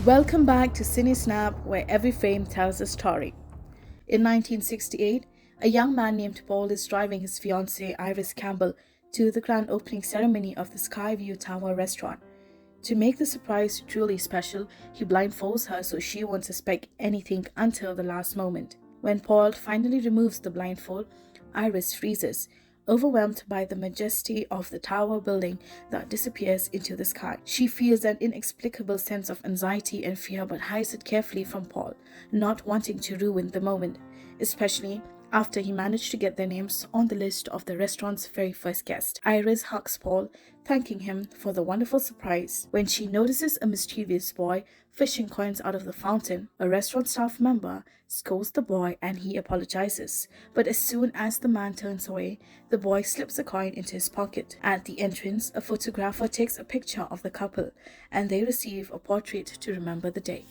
Welcome back to Cinesnap, where every frame tells a story. In 1968, a young man named Paul is driving his fiancée Iris Campbell to the grand opening ceremony of the Skyview Tower restaurant. To make the surprise truly special, he blindfolds her so she won't suspect anything until the last moment. When Paul finally removes the blindfold, Iris freezes, overwhelmed by the majesty of the tower building that disappears into the sky. She feels an inexplicable sense of anxiety and fear but hides it carefully from Paul, not wanting to ruin the moment, especially after he managed to get their names on the list of the restaurant's very first guest. Iris hugs Paul, thanking him for the wonderful surprise. When she notices a mischievous boy fishing coins out of the fountain, a restaurant staff member scolds the boy and he apologizes. But as soon as the man turns away, the boy slips a coin into his pocket. At the entrance, a photographer takes a picture of the couple and they receive a portrait to remember the day.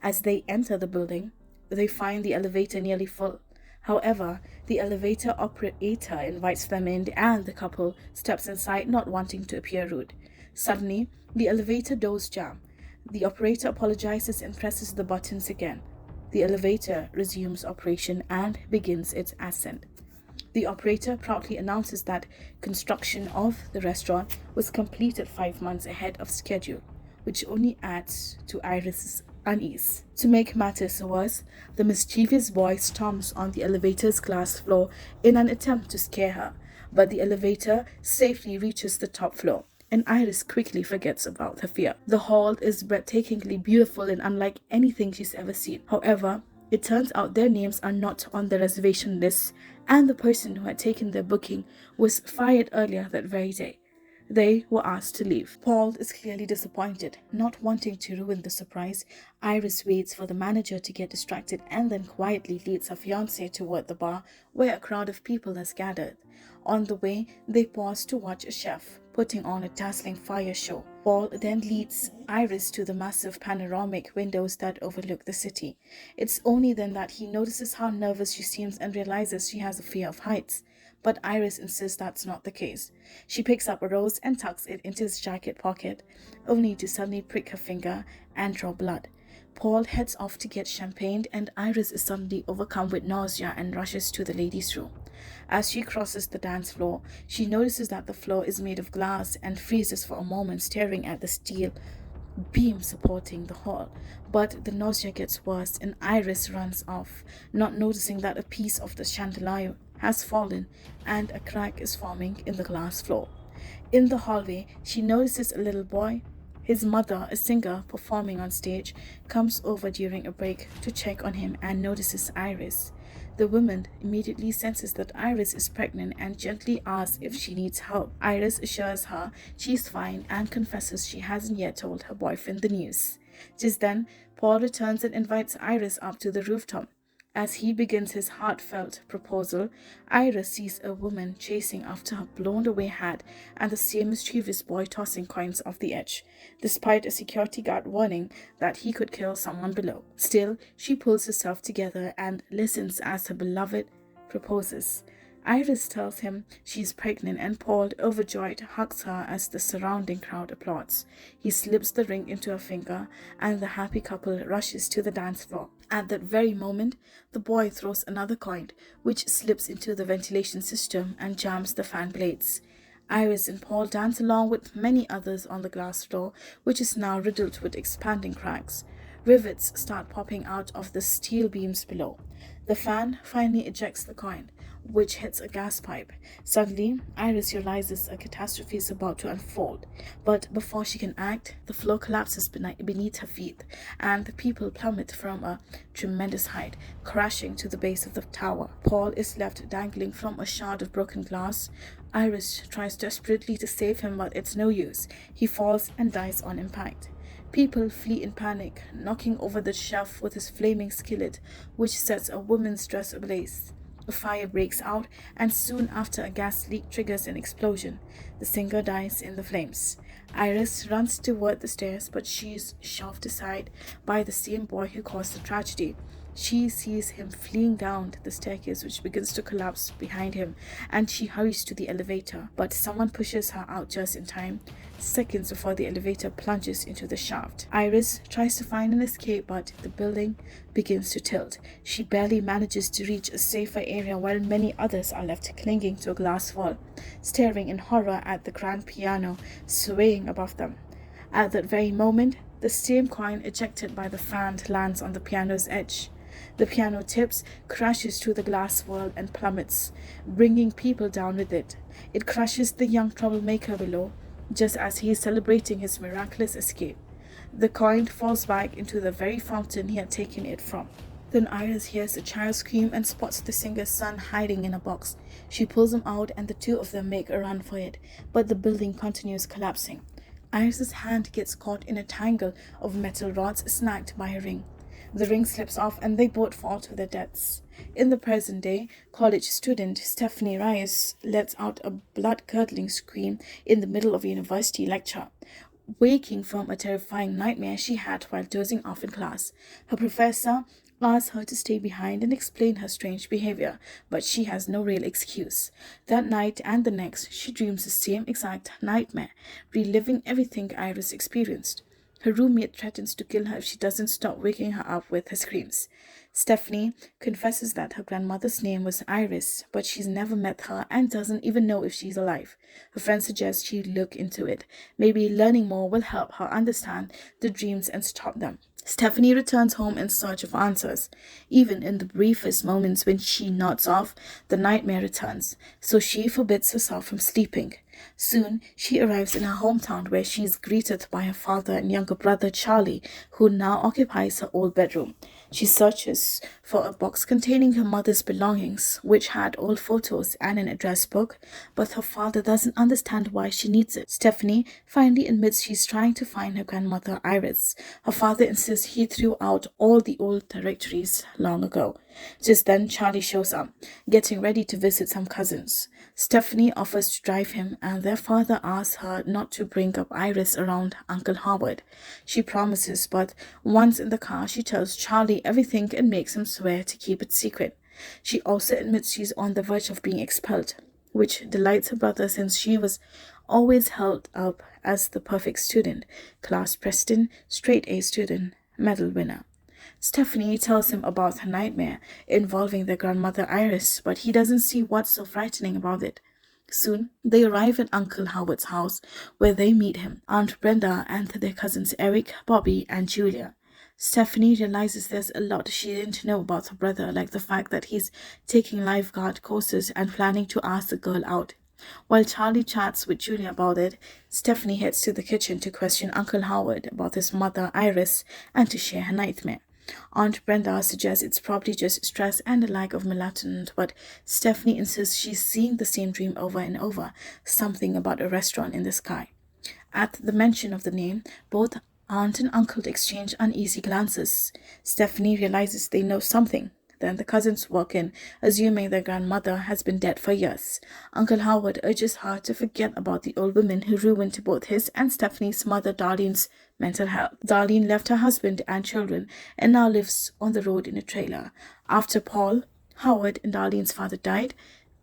As they enter the building, they find the elevator nearly full. However, the elevator operator invites them in and the couple steps inside, not wanting to appear rude. Suddenly, the elevator doors jam. The operator apologizes and presses the buttons again. The elevator resumes operation and begins its ascent. The operator proudly announces that construction of the restaurant was completed 5 months ahead of schedule, which only adds to Iris's unease. To make matters worse, the mischievous boy storms on the elevator's glass floor in an attempt to scare her, but the elevator safely reaches the top floor, and Iris quickly forgets about her fear. The hall is breathtakingly beautiful and unlike anything she's ever seen. However, it turns out their names are not on the reservation list, and the person who had taken their booking was fired earlier that very day. They were asked to leave. Paul is clearly disappointed. Not wanting to ruin the surprise, Iris waits for the manager to get distracted and then quietly leads her fiancé toward the bar where a crowd of people has gathered. On the way, they pause to watch a chef putting on a dazzling fire show. Paul then leads Iris to the massive panoramic windows that overlook the city. It's only then that he notices how nervous she seems and realizes she has a fear of heights. But Iris insists that's not the case. She picks up a rose and tucks it into his jacket pocket, only to suddenly prick her finger and draw blood. Paul heads off to get champagne and Iris is suddenly overcome with nausea and rushes to the ladies' room. As she crosses the dance floor, she notices that the floor is made of glass and freezes for a moment, staring at the steel beam supporting the hall. But the nausea gets worse and Iris runs off, not noticing that a piece of the chandelier has fallen and a crack is forming in the glass floor. In the hallway, she notices a little boy. His mother, a singer performing on stage, comes over during a break to check on him and notices Iris. The woman immediately senses that Iris is pregnant and gently asks if she needs help. Iris assures her she's fine and confesses she hasn't yet told her boyfriend the news. Just then, Paul returns and invites Iris up to the rooftop. As he begins his heartfelt proposal, Iris sees a woman chasing after her blown-away hat and the same mischievous boy tossing coins off the edge, despite a security guard warning that he could kill someone below. Still, she pulls herself together and listens as her beloved proposes. Iris tells him she's pregnant and Paul, overjoyed, hugs her as the surrounding crowd applauds. He slips the ring into her finger and the happy couple rushes to the dance floor. At that very moment, the boy throws another coin, which slips into the ventilation system and jams the fan blades. Iris and Paul dance along with many others on the glass floor, which is now riddled with expanding cracks. Rivets start popping out of the steel beams below. The fan finally ejects the coin, which hits a gas pipe. Suddenly, Iris realizes a catastrophe is about to unfold. But before she can act, the floor collapses beneath her feet, and the people plummet from a tremendous height, crashing to the base of the tower. Paul is left dangling from a shard of broken glass. Iris tries desperately to save him, but it's no use. He falls and dies on impact. People flee in panic, knocking over the chef with his flaming skillet, which sets a woman's dress ablaze. A fire breaks out, and soon after a gas leak triggers an explosion. The singer dies in the flames. Iris runs toward the stairs, but she is shoved aside by the same boy who caused the tragedy. She sees him fleeing down the staircase, which begins to collapse behind him, and she hurries to the elevator. But someone pushes her out just in time, seconds before the elevator plunges into the shaft. Iris tries to find an escape, but the building begins to tilt. She barely manages to reach a safer area while many others are left clinging to a glass wall, staring in horror at the grand piano swaying above them. At that very moment, the same coin ejected by the fan lands on the piano's edge. The piano tips, crashes through the glass wall, and plummets, bringing people down with it. It crushes the young troublemaker below, just as he is celebrating his miraculous escape. The coin falls back into the very fountain he had taken it from. Then Iris hears a child scream and spots the singer's son hiding in a box. She pulls him out and the two of them make a run for it, but the building continues collapsing. Iris's hand gets caught in a tangle of metal rods snagged by a ring. The ring slips off and they both fall to their deaths. In the present day, college student Stephanie Reyes lets out a blood-curdling scream in the middle of a university lecture, waking from a terrifying nightmare she had while dozing off in class. Her professor asks her to stay behind and explain her strange behavior, but she has no real excuse. That night and the next, she dreams the same exact nightmare, reliving everything Iris experienced. Her roommate threatens to kill her if she doesn't stop waking her up with her screams. Stephanie confesses that her grandmother's name was Iris, but she's never met her and doesn't even know if she's alive. Her friend suggests she look into it. Maybe learning more will help her understand the dreams and stop them. Stephanie returns home in search of answers. Even in the briefest moments when she nods off, the nightmare returns, so she forbids herself from sleeping. Soon, she arrives in her hometown where she is greeted by her father and younger brother Charlie, who now occupies her old bedroom. She searches for a box containing her mother's belongings, which had old photos and an address book, but her father doesn't understand why she needs it. Stephanie finally admits she's trying to find her grandmother Iris. Her father insists he threw out all the old directories long ago. Just then, Charlie shows up, getting ready to visit some cousins. Stephanie offers to drive him, and their father asks her not to bring up Iris around Uncle Howard. She promises, but once in the car, she tells Charlie everything and makes him swear to keep it secret. She also admits she's on the verge of being expelled, which delights her brother since she was always held up as the perfect student, class president, straight A student, medal winner. Stephanie tells him about her nightmare involving their grandmother Iris, but he doesn't see what's so frightening about it. Soon, they arrive at Uncle Howard's house, where they meet him, Aunt Brenda, and their cousins Eric, Bobby, and Julia. Stephanie realizes there's a lot she didn't know about her brother, like the fact that he's taking lifeguard courses and planning to ask the girl out. While Charlie chats with Julia about it, Stephanie heads to the kitchen to question Uncle Howard about his mother Iris and to share her nightmare. Aunt Brenda suggests it's probably just stress and a lack of melatonin, but Stephanie insists she's seeing the same dream over and over, something about a restaurant in the sky. At the mention of the name, both aunt and uncle exchange uneasy glances. Stephanie realizes they know something. Then the cousins walk in, assuming their grandmother has been dead for years. Uncle Howard urges her to forget about the old woman who ruined both his and Stephanie's mother Darlene's mental health. Darlene left her husband and children and now lives on the road in a trailer. After Paul, Howard, and Darlene's father died,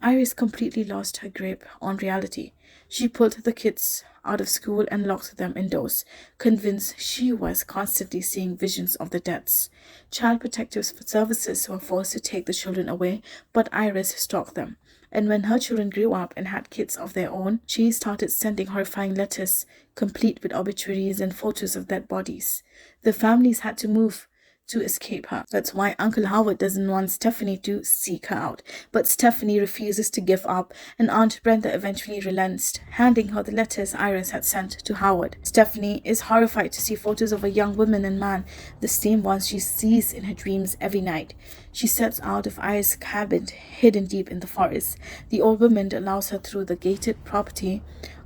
Iris completely lost her grip on reality. She pulled the kids out of school and locked them indoors, convinced she was constantly seeing visions of the deaths. Child Protective Services were forced to take the children away, but Iris stalked them. And when her children grew up and had kids of their own, she started sending horrifying letters, complete with obituaries and photos of dead bodies. The families had to move to escape her. That's why Uncle Howard doesn't want Stephanie to seek her out. But Stephanie refuses to give up, and Aunt Brenda eventually relents, handing her the letters Iris had sent to Howard. Stephanie is horrified to see photos of a young woman and man, the same ones she sees in her dreams every night. She sets out of Iris' cabin, hidden deep in the forest. The old woman allows her through the gated property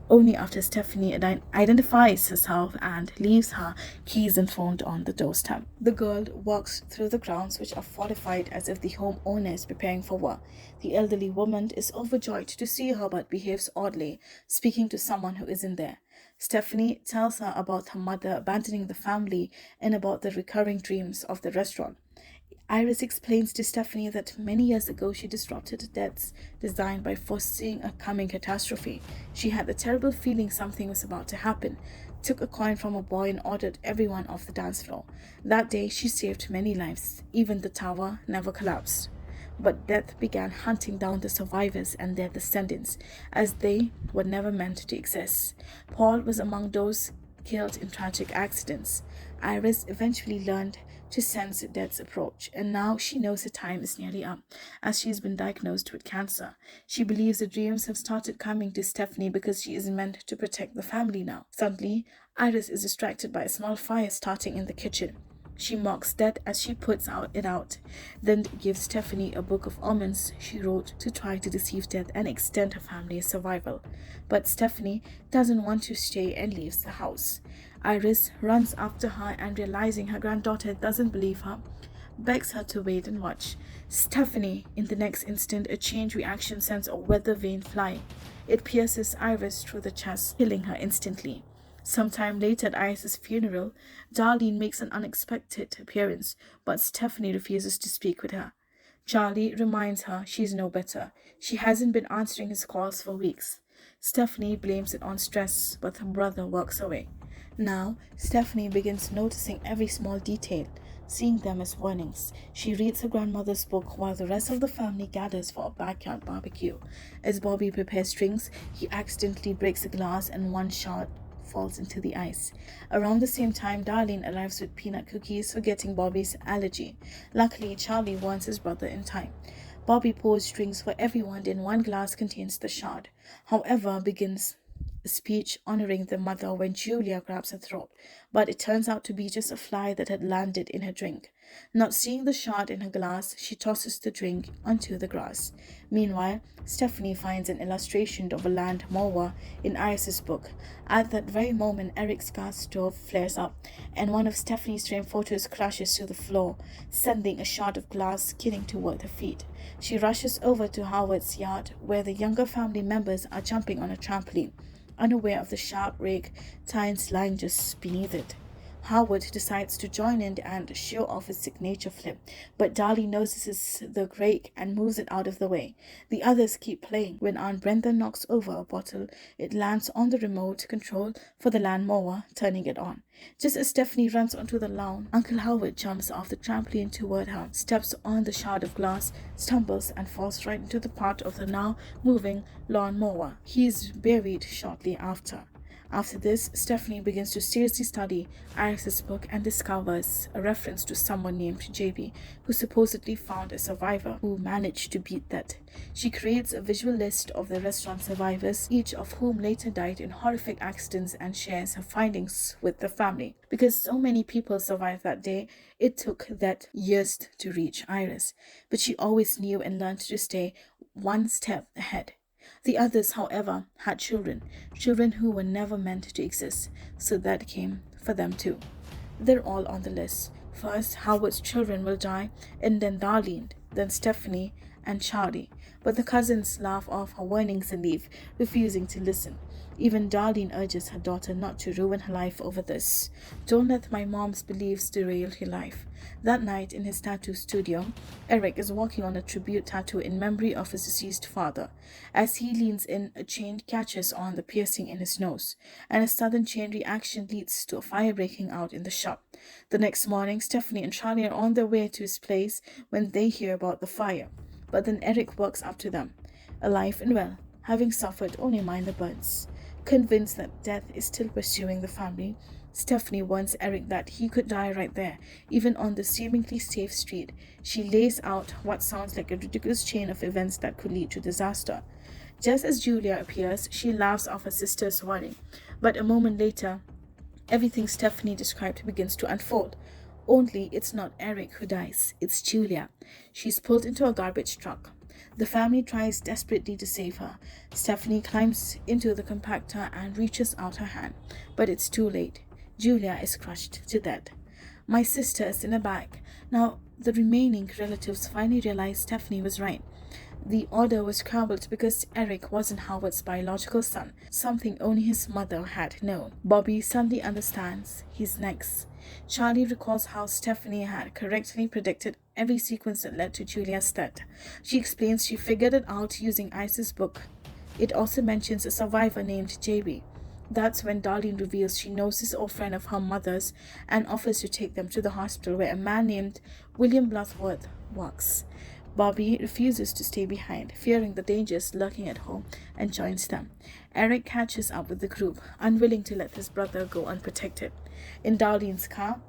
only after Stephanie identifies herself and leaves her keys and phone on the doorstep. The girl walks through the grounds, which are fortified as if the homeowner is preparing for war. The elderly woman is overjoyed to see her but behaves oddly, speaking to someone who isn't there. Stephanie tells her about her mother abandoning the family and about the recurring dreams of the restaurant. Iris explains to Stephanie that many years ago she disrupted Death's design by foreseeing a coming catastrophe. She had the terrible feeling something was about to happen, took a coin from a boy and ordered everyone off the dance floor. That day she saved many lives. Even the tower never collapsed. But Death began hunting down the survivors and their descendants, as they were never meant to exist. Paul was among those killed in tragic accidents. Iris eventually learned to sense Death's approach, and now she knows her time is nearly up, as she has been diagnosed with cancer. She believes the dreams have started coming to Stephanie because she is meant to protect the family now. Suddenly, Iris is distracted by a small fire starting in the kitchen. She mocks Death as she puts it out, then gives Stephanie a book of omens she wrote to try to deceive Death and extend her family's survival. But Stephanie doesn't want to stay and leaves the house. Iris runs after her and, realizing her granddaughter doesn't believe her, begs her to wait and watch. Stephanie, in the next instant, a chain reaction sends a weather vane flying. It pierces Iris through the chest, killing her instantly. Sometime later at Iris's funeral, Darlene makes an unexpected appearance, but Stephanie refuses to speak with her. Charlie reminds her she's no better. She hasn't been answering his calls for weeks. Stephanie blames it on stress, but her brother walks away. Now, Stephanie begins noticing every small detail, seeing them as warnings. She reads her grandmother's book while the rest of the family gathers for a backyard barbecue. As Bobby prepares drinks, he accidentally breaks a glass and one shot falls into the ice. Around the same time, Darlene arrives with peanut cookies, forgetting Bobby's allergy. Luckily, Charlie warns his brother in time. Bobby pours drinks for everyone, then one glass contains the shard. However, begins a speech honoring the mother when Julia grabs her throat, but it turns out to be just a fly that had landed in her drink. Not seeing the shard in her glass, she tosses the drink onto the grass. Meanwhile, Stephanie finds an illustration of a land mower in Iris's book. At that very moment, Eric's gas stove flares up, and one of Stephanie's framed photos crashes to the floor, sending a shard of glass skidding toward her feet. She rushes over to Howard's yard, where the younger family members are jumping on a trampoline, unaware of the sharp rake tines lying just beneath it. Howard decides to join in and show off his signature flip, but Darlie notices the rake and moves it out of the way. The others keep playing. When Aunt Brenda knocks over a bottle, it lands on the remote control for the lawnmower, turning it on. Just as Stephanie runs onto the lawn, Uncle Howard jumps off the trampoline toward her, steps on the shard of glass, stumbles and falls right into the part of the now moving lawnmower. He is buried shortly after. After this, Stephanie begins to seriously study Iris's book and discovers a reference to someone named JB, who supposedly found a survivor who managed to beat that. She creates a visual list of the restaurant survivors, each of whom later died in horrific accidents, and shares her findings with the family. Because so many people survived that day, it took that years to reach Iris, but she always knew and learned to stay one step ahead. The others, however, had children who were never meant to exist, so that came for them too. They're all on the list. First, Howard's children will die, and then Darlene, then Stephanie and Charlie. But the cousins laugh off her warnings and leave, refusing to listen. Even Darlene urges her daughter not to ruin her life over this. Don't let my mom's beliefs derail your life. That night in his tattoo studio, Eric is working on a tribute tattoo in memory of his deceased father. As he leans in, a chain catches on the piercing in his nose, and a sudden chain reaction leads to a fire breaking out in the shop. The next morning, Stephanie and Charlie are on their way to his place when they hear about the fire. But then Eric walks up to them, alive and well, having suffered only minor burns. Convinced that death is still pursuing the family, Stephanie warns Eric that he could die right there, even on the seemingly safe street. She lays out what sounds like a ridiculous chain of events that could lead to disaster. Just as Julia appears, she laughs off her sister's warning. But a moment later, everything Stephanie described begins to unfold. Only it's not Eric who dies, it's Julia. She's pulled into a garbage truck. The family tries desperately to save her. Stephanie climbs into the compactor and reaches out her hand, but it's too late. Julia is crushed to death. My sister is in a bag. Now, the remaining relatives finally realize Stephanie was right. The order was scrambled because Eric wasn't Howard's biological son, something only his mother had known. Bobby suddenly understands he's next. Charlie recalls how Stephanie had correctly predicted every sequence that led to Julia's death. She explains she figured it out using Ice's book. It also mentions a survivor named JB. That's when Darlene reveals she knows this old friend of her mother's and offers to take them to the hospital where a man named William Bloodworth works. Bobby refuses to stay behind, fearing the dangers lurking at home, and joins them. Eric catches up with the group, unwilling to let his brother go unprotected. In Darlene's car,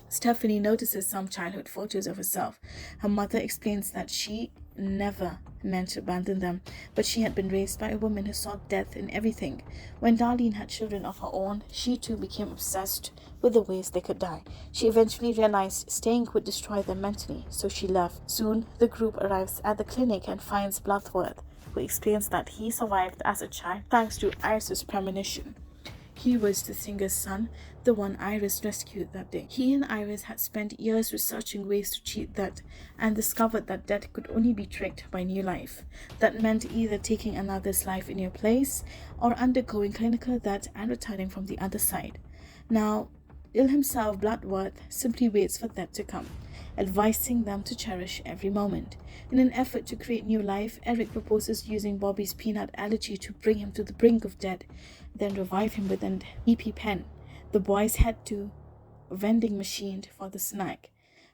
Stephanie notices some childhood photos of herself. Her mother explains that she never meant to abandon them, but she had been raised by a woman who saw death in everything. When Darlene had children of her own, she too became obsessed with the ways they could die. She eventually realized staying would destroy them mentally, so she left. Soon, the group arrives at the clinic and finds Bloodworth, who explains that he survived as a child thanks to Iris's premonition. He was the singer's son, the one Iris rescued that day. He and Iris had spent years researching ways to cheat death and discovered that death could only be tricked by new life. That meant either taking another's life in your place or undergoing clinical death and returning from the other side. Now, Ill himself, Bloodworth, simply waits for death to come, advising them to cherish every moment. In an effort to create new life, Eric proposes using Bobby's peanut allergy to bring him to the brink of death, then revive him with an EpiPen. The boys head to a vending machine for the snack,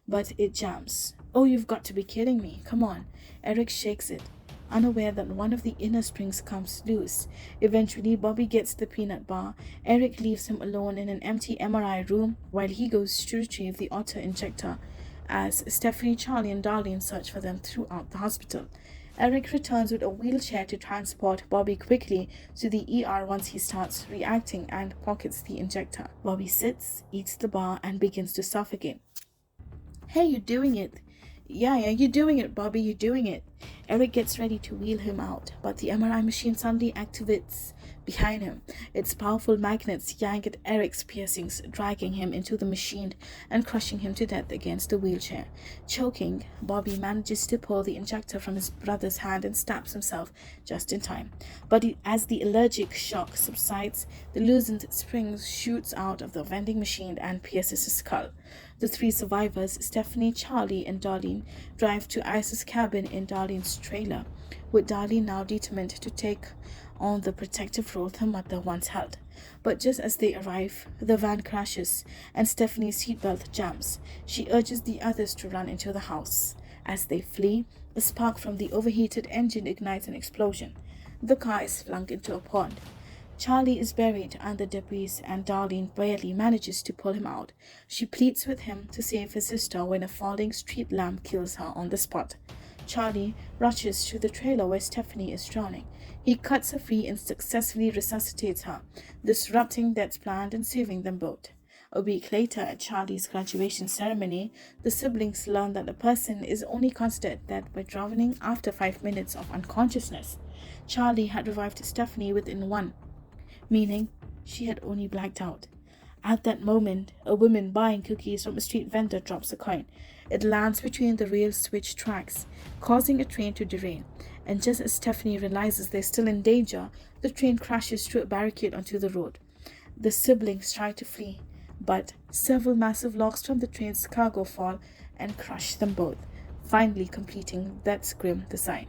but it jams. Oh, you've got to be kidding me. Come on. Eric shakes it, unaware that one of the inner springs comes loose. Eventually, Bobby gets the peanut bar. Eric leaves him alone in an empty MRI room while he goes to retrieve the auto injector as Stephanie, Charlie, and Darlene search for them throughout the hospital. Eric returns with a wheelchair to transport Bobby quickly to the ER once he starts reacting and pockets the injector. Bobby sits, eats the bar, and begins to suffocate. Hey, you're doing it. Yeah, you're doing it, Bobby, you're doing it. Eric gets ready to wheel him out, but the MRI machine suddenly activates behind him. Its powerful magnets yank at Eric's piercings, dragging him into the machine and crushing him to death against the wheelchair. Choking, Bobby manages to pull the injector from his brother's hand and stabs himself just in time. But as the allergic shock subsides, the loosened spring shoots out of the vending machine and pierces his skull. The three survivors, Stephanie, Charlie, and Darlene, drive to Ice's cabin in Darlene's trailer, with Darlene now determined to take on the protective role her mother once held. But just as they arrive, the van crashes and Stephanie's seatbelt jams. She urges the others to run into the house. As they flee, a spark from the overheated engine ignites an explosion. The car is flung into a pond. Charlie is buried under debris and Darlene barely manages to pull him out. She pleads with him to save his sister when a falling street lamp kills her on the spot. Charlie rushes to the trailer where Stephanie is drowning. He cuts her free and successfully resuscitates her, disrupting death's plan and saving them both. A week later, at Charlie's graduation ceremony, the siblings learn that a person is only considered dead by drowning after 5 minutes of unconsciousness. Charlie had revived Stephanie within one, meaning she had only blacked out. At that moment, a woman buying cookies from a street vendor drops a coin. It lands between the rail switch tracks, causing a train to derail. And just as Stephanie realizes they're still in danger, the train crashes through a barricade onto the road. The siblings try to flee, but several massive logs from the train's cargo fall and crush them both, finally completing that grim design.